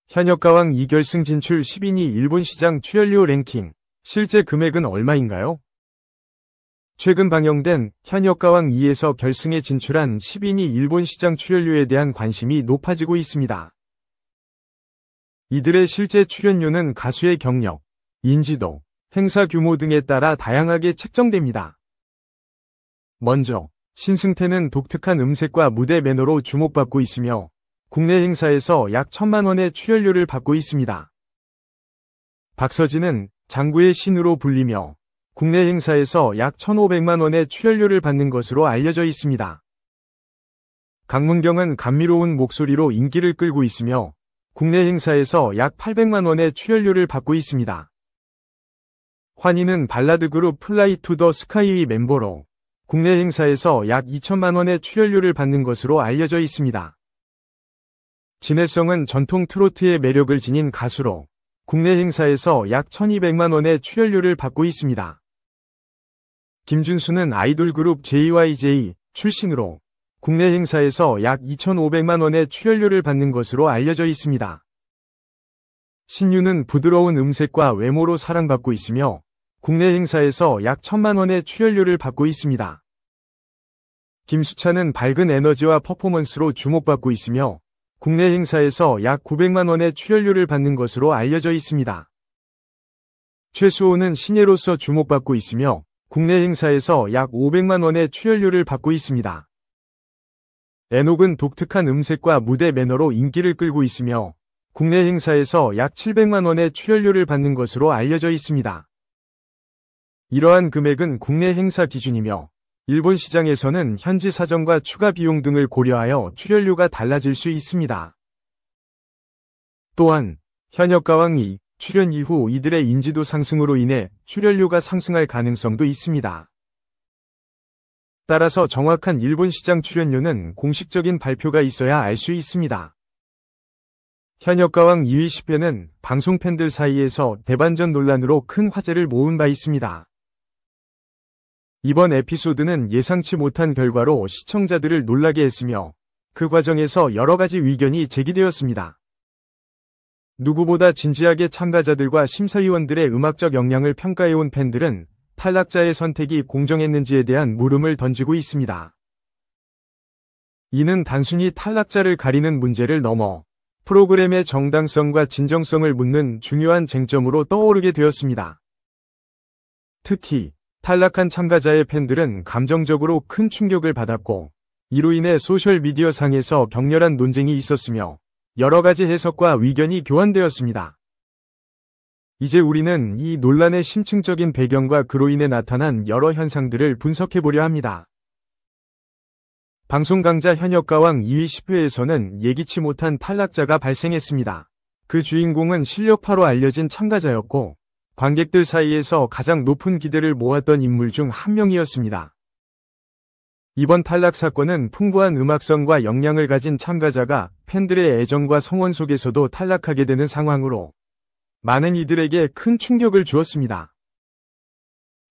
현역가왕 2결승 진출 10인이 일본 시장 출연료 랭킹. 실제 금액은 얼마인가요? 최근 방영된 현역가왕 2에서 결승에 진출한 10인이 일본 시장 출연료에 대한 관심이 높아지고 있습니다. 이들의 실제 출연료는 가수의 경력, 인지도, 행사 규모 등에 따라 다양하게 책정됩니다. 먼저 신승태는 독특한 음색과 무대 매너로 주목받고 있으며 국내 행사에서 약 1,000만 원의 출연료를 받고 있습니다. 박서진은 장구의 신으로 불리며 국내 행사에서 약 1,500만 원의 출연료를 받는 것으로 알려져 있습니다. 강문경은 감미로운 목소리로 인기를 끌고 있으며 국내 행사에서 약 800만 원의 출연료를 받고 있습니다. 환희는 발라드 그룹 플라이 투 더 스카이의 멤버로 국내 행사에서 약 2천만 원의 출연료를 받는 것으로 알려져 있습니다. 진해성은 전통 트로트의 매력을 지닌 가수로 국내 행사에서 약 1,200만 원의 출연료를 받고 있습니다. 김준수는 아이돌 그룹 JYJ 출신으로 국내 행사에서 약 2,500만 원의 출연료를 받는 것으로 알려져 있습니다. 신유는 부드러운 음색과 외모로 사랑받고 있으며 국내 행사에서 약 1,000만 원의 출연료를 받고 있습니다. 김수찬은 밝은 에너지와 퍼포먼스로 주목받고 있으며 국내 행사에서 약 900만 원의 출연료를 받는 것으로 알려져 있습니다. 최수호는 신예로서 주목받고 있으며 국내 행사에서 약 500만 원의 출연료를 받고 있습니다. 에녹은 독특한 음색과 무대 매너로 인기를 끌고 있으며 국내 행사에서 약 700만 원의 출연료를 받는 것으로 알려져 있습니다. 이러한 금액은 국내 행사 기준이며 일본 시장에서는 현지 사정과 추가 비용 등을 고려하여 출연료가 달라질 수 있습니다. 또한 현역가왕이 출연 이후 이들의 인지도 상승으로 인해 출연료가 상승할 가능성도 있습니다. 따라서 정확한 일본 시장 출연료는 공식적인 발표가 있어야 알 수 있습니다. 현역가왕 2위 10회는 방송 팬들 사이에서 대반전 논란으로 큰 화제를 모은 바 있습니다. 이번 에피소드는 예상치 못한 결과로 시청자들을 놀라게 했으며 그 과정에서 여러 가지 의견이 제기되었습니다. 누구보다 진지하게 참가자들과 심사위원들의 음악적 역량을 평가해온 팬들은 탈락자의 선택이 공정했는지에 대한 물음을 던지고 있습니다. 이는 단순히 탈락자를 가리는 문제를 넘어 프로그램의 정당성과 진정성을 묻는 중요한 쟁점으로 떠오르게 되었습니다. 특히 탈락한 참가자의 팬들은 감정적으로 큰 충격을 받았고 이로 인해 소셜미디어 상에서 격렬한 논쟁이 있었으며 여러 가지 해석과 의견이 교환되었습니다. 이제 우리는 이 논란의 심층적인 배경과 그로 인해 나타난 여러 현상들을 분석해보려 합니다. 방송 강자 현역가왕 2위 10회에서는 예기치 못한 탈락자가 발생했습니다. 그 주인공은 실력파로 알려진 참가자였고 관객들 사이에서 가장 높은 기대를 모았던 인물 중 한 명이었습니다. 이번 탈락 사건은 풍부한 음악성과 역량을 가진 참가자가 팬들의 애정과 성원 속에서도 탈락하게 되는 상황으로 많은 이들에게 큰 충격을 주었습니다.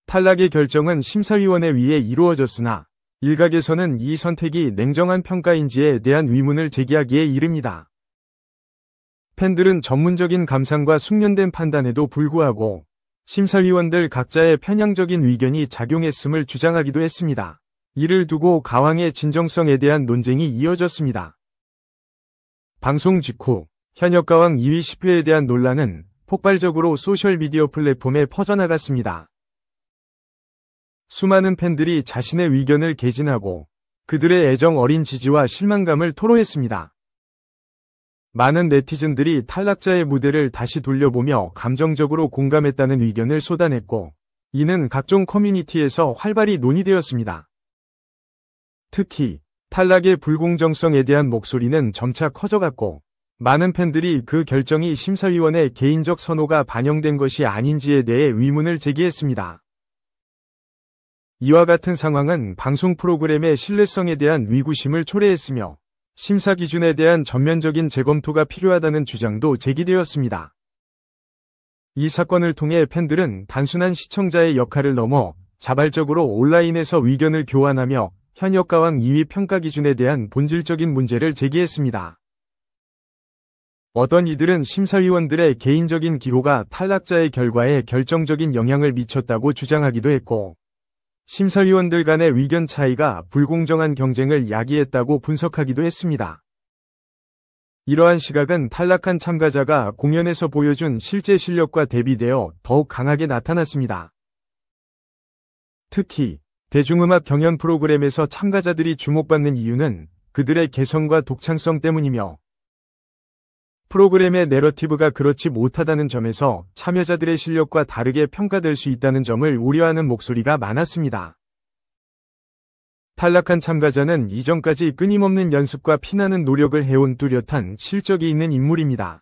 탈락의 결정은 심사위원에 의해 이루어졌으나 일각에서는 이 선택이 냉정한 평가인지에 대한 의문을 제기하기에 이릅니다. 팬들은 전문적인 감상과 숙련된 판단에도 불구하고 심사위원들 각자의 편향적인 의견이 작용했음을 주장하기도 했습니다. 이를 두고 가왕의 진정성에 대한 논쟁이 이어졌습니다. 방송 직후 현역가왕 2위 10회에 대한 논란은 폭발적으로 소셜미디어 플랫폼에 퍼져나갔습니다. 수많은 팬들이 자신의 의견을 개진하고 그들의 애정 어린 지지와 실망감을 토로했습니다. 많은 네티즌들이 탈락자의 무대를 다시 돌려보며 감정적으로 공감했다는 의견을 쏟아냈고 이는 각종 커뮤니티에서 활발히 논의되었습니다. 특히 탈락의 불공정성에 대한 목소리는 점차 커져갔고 많은 팬들이 그 결정이 심사위원의 개인적 선호가 반영된 것이 아닌지에 대해 의문을 제기했습니다. 이와 같은 상황은 방송 프로그램의 신뢰성에 대한 의구심을 초래했으며 심사 기준에 대한 전면적인 재검토가 필요하다는 주장도 제기되었습니다. 이 사건을 통해 팬들은 단순한 시청자의 역할을 넘어 자발적으로 온라인에서 의견을 교환하며 현역가왕 2위 평가 기준에 대한 본질적인 문제를 제기했습니다. 어떤 이들은 심사위원들의 개인적인 기호가 탈락자의 결과에 결정적인 영향을 미쳤다고 주장하기도 했고, 심사위원들 간의 의견 차이가 불공정한 경쟁을 야기했다고 분석하기도 했습니다. 이러한 시각은 탈락한 참가자가 공연에서 보여준 실제 실력과 대비되어 더욱 강하게 나타났습니다. 특히 대중음악 경연 프로그램에서 참가자들이 주목받는 이유는 그들의 개성과 독창성 때문이며, 프로그램의 내러티브가 그렇지 못하다는 점에서 참여자들의 실력과 다르게 평가될 수 있다는 점을 우려하는 목소리가 많았습니다. 탈락한 참가자는 이전까지 끊임없는 연습과 피나는 노력을 해온 뚜렷한 실적이 있는 인물입니다.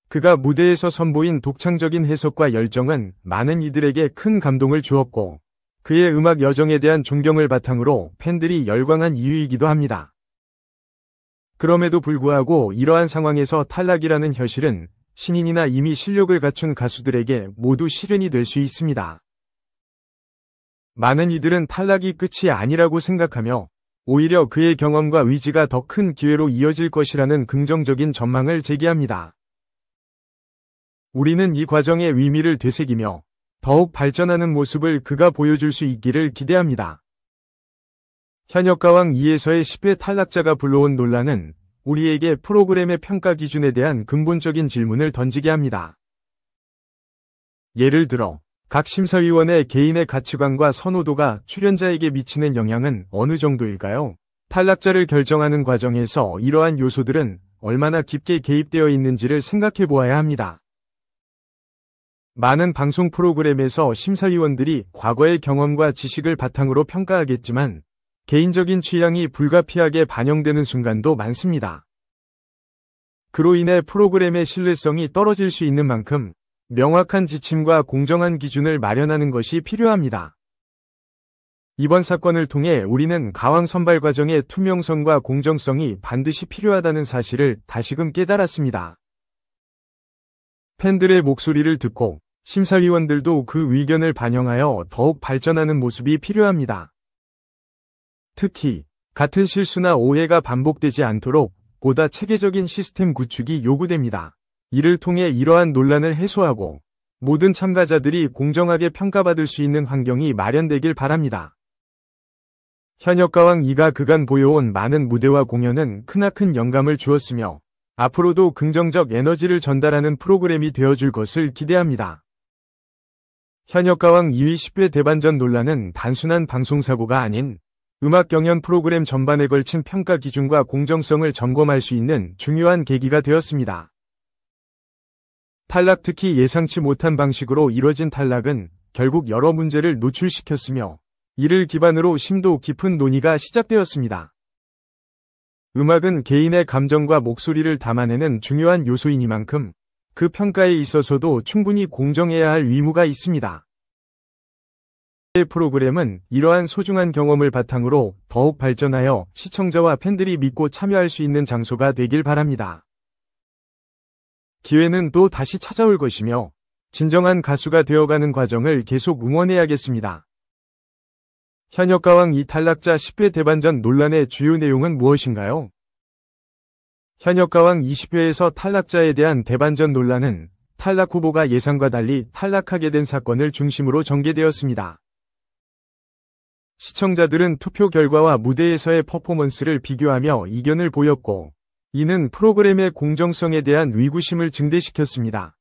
그가 무대에서 선보인 독창적인 해석과 열정은 많은 이들에게 큰 감동을 주었고, 그의 음악 여정에 대한 존경을 바탕으로 팬들이 열광한 이유이기도 합니다. 그럼에도 불구하고 이러한 상황에서 탈락이라는 현실은 신인이나 이미 실력을 갖춘 가수들에게 모두 시련이 될 수 있습니다. 많은 이들은 탈락이 끝이 아니라고 생각하며 오히려 그의 경험과 의지가 더 큰 기회로 이어질 것이라는 긍정적인 전망을 제기합니다. 우리는 이 과정의 의미를 되새기며 더욱 발전하는 모습을 그가 보여줄 수 있기를 기대합니다. 현역가왕 2에서의 10회 탈락자가 불러온 논란은 우리에게 프로그램의 평가 기준에 대한 근본적인 질문을 던지게 합니다. 예를 들어, 각 심사위원의 개인의 가치관과 선호도가 출연자에게 미치는 영향은 어느 정도일까요? 탈락자를 결정하는 과정에서 이러한 요소들은 얼마나 깊게 개입되어 있는지를 생각해 보아야 합니다. 많은 방송 프로그램에서 심사위원들이 과거의 경험과 지식을 바탕으로 평가하겠지만, 개인적인 취향이 불가피하게 반영되는 순간도 많습니다. 그로 인해 프로그램의 신뢰성이 떨어질 수 있는 만큼 명확한 지침과 공정한 기준을 마련하는 것이 필요합니다. 이번 사건을 통해 우리는 가왕 선발 과정의 투명성과 공정성이 반드시 필요하다는 사실을 다시금 깨달았습니다. 팬들의 목소리를 듣고 심사위원들도 그 의견을 반영하여 더욱 발전하는 모습이 필요합니다. 특히 같은 실수나 오해가 반복되지 않도록 보다 체계적인 시스템 구축이 요구됩니다. 이를 통해 이러한 논란을 해소하고 모든 참가자들이 공정하게 평가받을 수 있는 환경이 마련되길 바랍니다. 현역가왕 2가 그간 보여온 많은 무대와 공연은 크나큰 영감을 주었으며 앞으로도 긍정적 에너지를 전달하는 프로그램이 되어줄 것을 기대합니다. 현역가왕 2위 10회 대반전 논란은 단순한 방송사고가 아닌 음악 경연 프로그램 전반에 걸친 평가 기준과 공정성을 점검할 수 있는 중요한 계기가 되었습니다. 탈락, 특히 예상치 못한 방식으로 이뤄진 탈락은 결국 여러 문제를 노출시켰으며 이를 기반으로 심도 깊은 논의가 시작되었습니다. 음악은 개인의 감정과 목소리를 담아내는 중요한 요소이니만큼 그 평가에 있어서도 충분히 공정해야 할 의무가 있습니다. 이 프로그램은 이러한 소중한 경험을 바탕으로 더욱 발전하여 시청자와 팬들이 믿고 참여할 수 있는 장소가 되길 바랍니다. 기회는 또 다시 찾아올 것이며 진정한 가수가 되어가는 과정을 계속 응원해야겠습니다. 현역가왕 2 탈락자 10회 대반전 논란의 주요 내용은 무엇인가요? 현역가왕 20회에서 탈락자에 대한 대반전 논란은 탈락 후보가 예상과 달리 탈락하게 된 사건을 중심으로 전개되었습니다. 시청자들은 투표 결과와 무대에서의 퍼포먼스를 비교하며 이견을 보였고, 이는 프로그램의 공정성에 대한 의구심을 증대시켰습니다.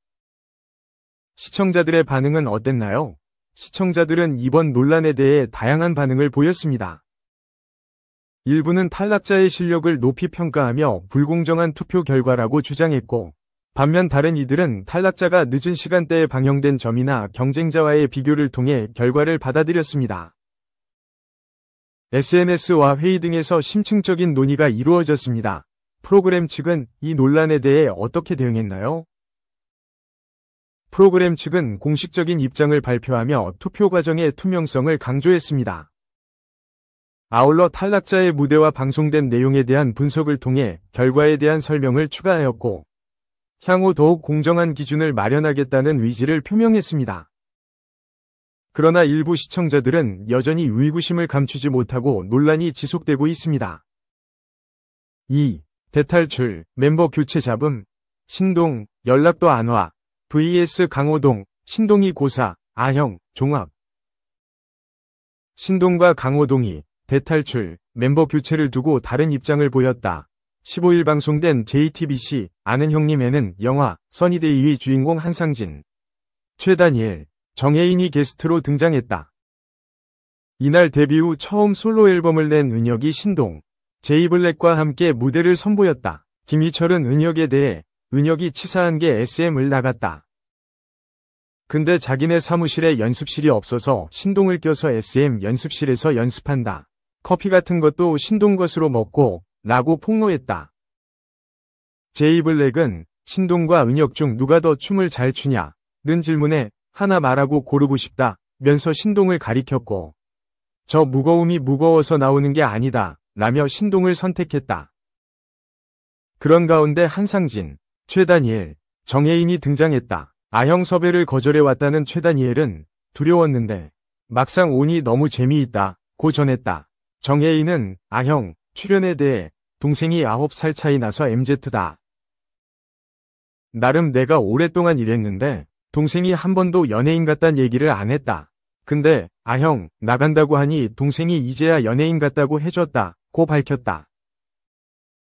시청자들의 반응은 어땠나요? 시청자들은 이번 논란에 대해 다양한 반응을 보였습니다. 일부는 탈락자의 실력을 높이 평가하며 불공정한 투표 결과라고 주장했고, 반면 다른 이들은 탈락자가 늦은 시간대에 방영된 점이나 경쟁자와의 비교를 통해 결과를 받아들였습니다. SNS와 회의 등에서 심층적인 논의가 이루어졌습니다. 프로그램 측은 이 논란에 대해 어떻게 대응했나요? 프로그램 측은 공식적인 입장을 발표하며 투표 과정의 투명성을 강조했습니다. 아울러 탈락자의 무대와 방송된 내용에 대한 분석을 통해 결과에 대한 설명을 추가하였고, 향후 더욱 공정한 기준을 마련하겠다는 의지를 표명했습니다. 그러나 일부 시청자들은 여전히 의구심을 감추지 못하고 논란이 지속되고 있습니다. 2. 대탈출, 멤버 교체 잡음, 신동, 연락도 안 와, vs 강호동, 신동이 고사, 아형, 종합. 신동과 강호동이 대탈출, 멤버 교체를 두고 다른 입장을 보였다. 15일 방송된 JTBC 아는 형님에는 영화 써니데이의 주인공 한상진, 최다니엘, 정혜인이 게스트로 등장했다. 이날 데뷔 후 처음 솔로 앨범을 낸 은혁이 신동, 제이블랙과 함께 무대를 선보였다. 김희철은 은혁에 대해 은혁이 치사한 게 SM을 나갔다. 근데 자기네 사무실에 연습실이 없어서 신동을 껴서 SM 연습실에서 연습한다. 커피 같은 것도 신동 것으로 먹고 라고 폭로했다. 제이블랙은 신동과 은혁 중 누가 더 춤을 잘 추냐 는 질문에 하나 말하고 고르고 싶다 면서 신동을 가리켰고 저 무거움이 무거워서 나오는 게 아니다 라며 신동을 선택했다. 그런 가운데 한상진, 최다니엘, 정혜인이 등장했다. 아형 섭외를 거절해왔다는 최다니엘은 두려웠는데 막상 오니 너무 재미있다고 전했다. 정혜인은 아형 출연에 대해 동생이 9살 차이 나서 MZ다. 나름 내가 오랫동안 일했는데 동생이 한 번도 연예인 같단 얘기를 안 했다. 근데 아형 나간다고 하니 동생이 이제야 연예인 같다고 해줬다고 밝혔다.